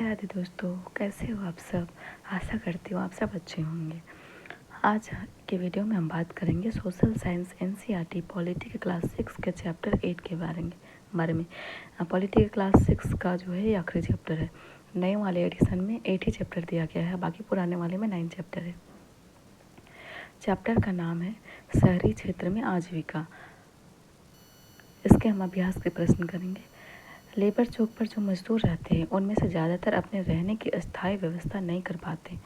राधे दोस्तों, कैसे हो आप सब। आशा करती हूँ आप सब अच्छे होंगे। आज के वीडियो में हम बात करेंगे सोशल साइंस एनसीईआरटी पॉलिटी के क्लास 6 के चैप्टर 8 के बारे में। पॉलिटी के क्लास 6 का जो है ये आखिरी चैप्टर है। नए वाले एडिशन में 8 ही चैप्टर दिया गया है, बाकी पुराने वाले में 9 चैप्टर है। चैप्टर का नाम है शहरी क्षेत्र में आजीविका। इसके हम अभ्यास के प्रश्न करेंगे। लेबर चौक पर जो मजदूर रहते हैं उनमें से ज़्यादातर अपने रहने की अस्थायी व्यवस्था नहीं कर पाते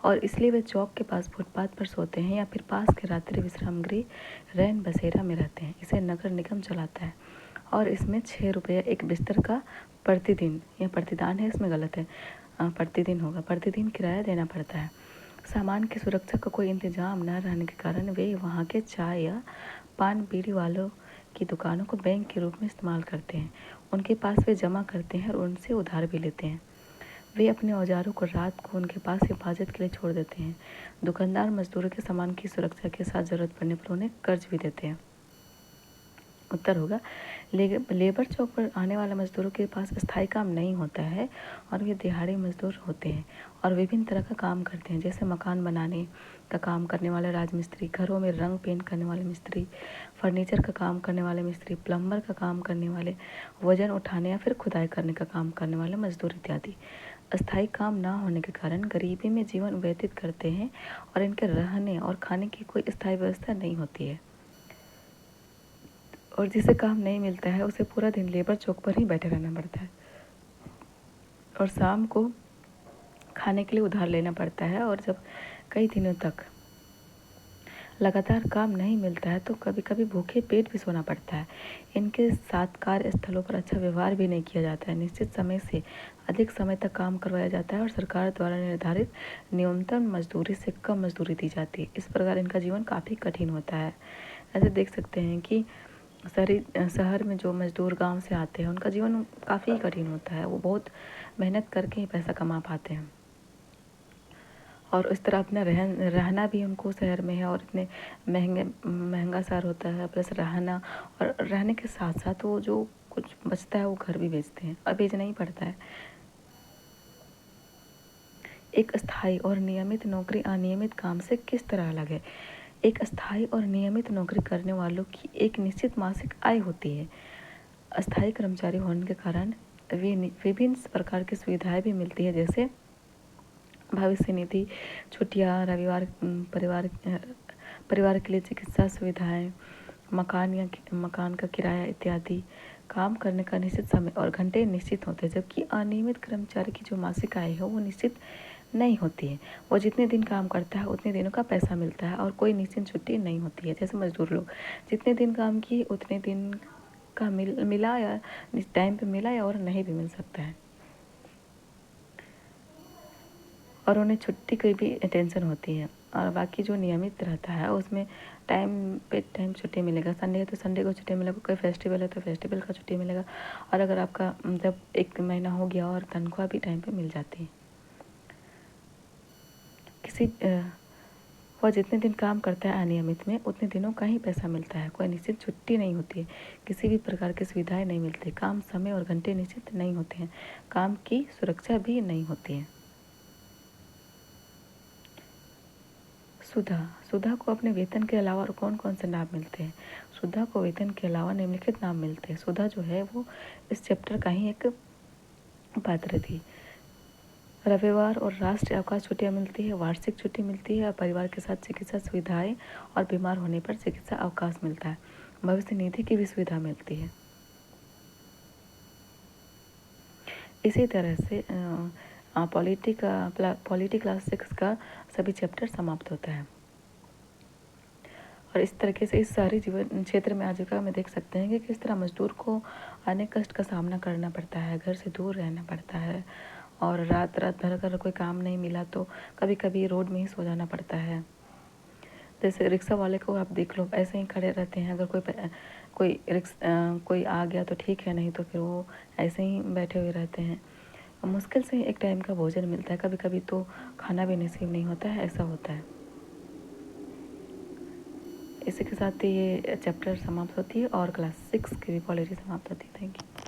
और इसलिए वे चौक के पास फुटपाथ पर सोते हैं या फिर पास के रात्रि विश्राम गृह रैन बसेरा में रहते हैं। इसे नगर निगम चलाता है और इसमें 6 रुपये एक बिस्तर का प्रतिदिन, या प्रतिदान है, इसमें गलत है, प्रतिदिन होगा, प्रतिदिन किराया देना पड़ता है। सामान की सुरक्षा का कोई इंतजाम न रहने के कारण वे वहाँ के चाय या पान बीड़ी वालों की दुकानों को बैंक के रूप में इस्तेमाल करते हैं। उनके पास वे जमा करते हैं और उनसे उधार भी लेते हैं। वे अपने औजारों को रात को उनके पास हिफाजत के लिए छोड़ देते हैं। दुकानदार मजदूरों के सामान की सुरक्षा के साथ ज़रूरत पड़ने पर उन्हें कर्ज भी देते हैं। उत्तर होगा लेबर चौक पर आने वाले मजदूरों के पास स्थायी काम नहीं होता है और वे दिहाड़ी मजदूर होते हैं और विभिन्न तरह का काम करते हैं, जैसे मकान बनाने का काम करने वाले राजमिस्त्री, घरों में रंग पेंट करने वाले मिस्त्री, फर्नीचर का काम करने वाले मिस्त्री, प्लम्बर का काम करने वाले, वजन उठाने या फिर खुदाई करने का काम करने वाले मजदूर इत्यादि। अस्थायी काम ना होने के कारण गरीबी में जीवन व्यतीत करते हैं और इनके रहने और खाने की कोई स्थायी व्यवस्था नहीं होती है और जिसे काम नहीं मिलता है उसे पूरा दिन लेबर चौक पर ही बैठे रहना पड़ता है और शाम को खाने के लिए उधार लेना पड़ता है। और जब कई दिनों तक लगातार काम नहीं मिलता है तो कभी कभी भूखे पेट भी सोना पड़ता है। इनके साथ कार्यस्थलों पर अच्छा व्यवहार भी नहीं किया जाता है। निश्चित समय से अधिक समय तक काम करवाया जाता है और सरकार द्वारा निर्धारित न्यूनतम मजदूरी से कम मजदूरी दी जाती है। इस प्रकार इनका जीवन काफ़ी कठिन होता है। ऐसे देख सकते हैं कि शहर में जो मजदूर गांव से आते हैं उनका जीवन काफ़ी कठिन होता है। वो बहुत मेहनत करके ही पैसा कमा पाते हैं और इस तरह अपना रहना भी उनको शहर में है और इतने महंगा शहर होता है, प्लस रहना और रहने के साथ साथ वो जो कुछ बचता है वो घर भी बेचते हैं और बेचना ही पड़ता है। एक अस्थायी और नियमित नौकरी अनियमित काम से किस तरह अलग है। एक अस्थायी और नियमित नौकरी करने वालों की एक निश्चित मासिक आय होती है। अस्थायी कर्मचारी होने के कारण विभिन्न प्रकार की सुविधाएं भी मिलती है, जैसे भविष्य निधि, छुट्टियां, रविवार, परिवार के लिए चिकित्सा सुविधाएं, मकान का किराया इत्यादि। काम करने का निश्चित समय और घंटे निश्चित होते हैं, जबकि अनियमित कर्मचारी की जो मासिक आय है वो निश्चित नहीं होती है। वो जितने दिन काम करता है उतने दिनों का पैसा मिलता है और कोई निश्चित छुट्टी नहीं होती है। जैसे मजदूर लोग जितने दिन काम किए उतने दिन का मिला या टाइम पे मिला या और नहीं भी मिल सकता है और उन्हें छुट्टी की भी टेंशन होती है। और बाकी जो नियमित रहता है उसमें टाइम पे टाइम छुट्टी मिलेगा। संडे है तो संडे को छुट्टी मिलेगा, कोई फेस्टिवल है तो फेस्टिवल का छुट्टी मिलेगा। और अगर आपका जब 1 महीना हो गया और तनख्वाह भी टाइम पे मिल जाती है। वह जितने दिन काम करता है अनियमित में उतने दिनों का ही पैसा मिलता है। कोई निश्चित छुट्टी नहीं होती है, किसी भी प्रकार की सुविधाएं नहीं मिलती, काम समय और घंटे निश्चित नहीं होते हैं, काम की सुरक्षा भी नहीं होती है। सुधा को अपने वेतन के अलावा और कौन कौन से लाभ मिलते हैं। सुधा को वेतन के अलावा निम्नलिखित लाभ मिलते हैं। सुधा जो है वो इस चैप्टर का ही एक पात्र थी। रविवार और राष्ट्रीय अवकाश छुट्टियां मिलती है, वार्षिक छुट्टी मिलती है और परिवार के साथ चिकित्सा सुविधाएं और बीमार होने पर चिकित्सा अवकाश मिलता है। भविष्य निधि की भी सुविधा मिलती है। इसी तरह से पॉलिटी क्लास 6 का सभी चैप्टर समाप्त होता है और इस तरीके से इस शहरी जीवन क्षेत्र में आजीविका में देख सकते हैं कि किस तरह मजदूर को अनेक कष्ट का सामना करना पड़ता है, घर से दूर रहना पड़ता है और रात भर अगर कोई काम नहीं मिला तो कभी कभी रोड में ही सो जाना पड़ता है। जैसे रिक्शा वाले को आप देख लो, ऐसे ही खड़े रहते हैं। अगर कोई आ गया तो ठीक है, नहीं तो फिर वो ऐसे ही बैठे हुए रहते हैं। मुश्किल से एक टाइम का भोजन मिलता है, कभी कभी तो खाना भी नसीब नहीं होता है, ऐसा होता है। इसी के साथ ये चैप्टर समाप्त होती है और क्लास 6 की भी पॉलिटी समाप्त होती है। Thank you.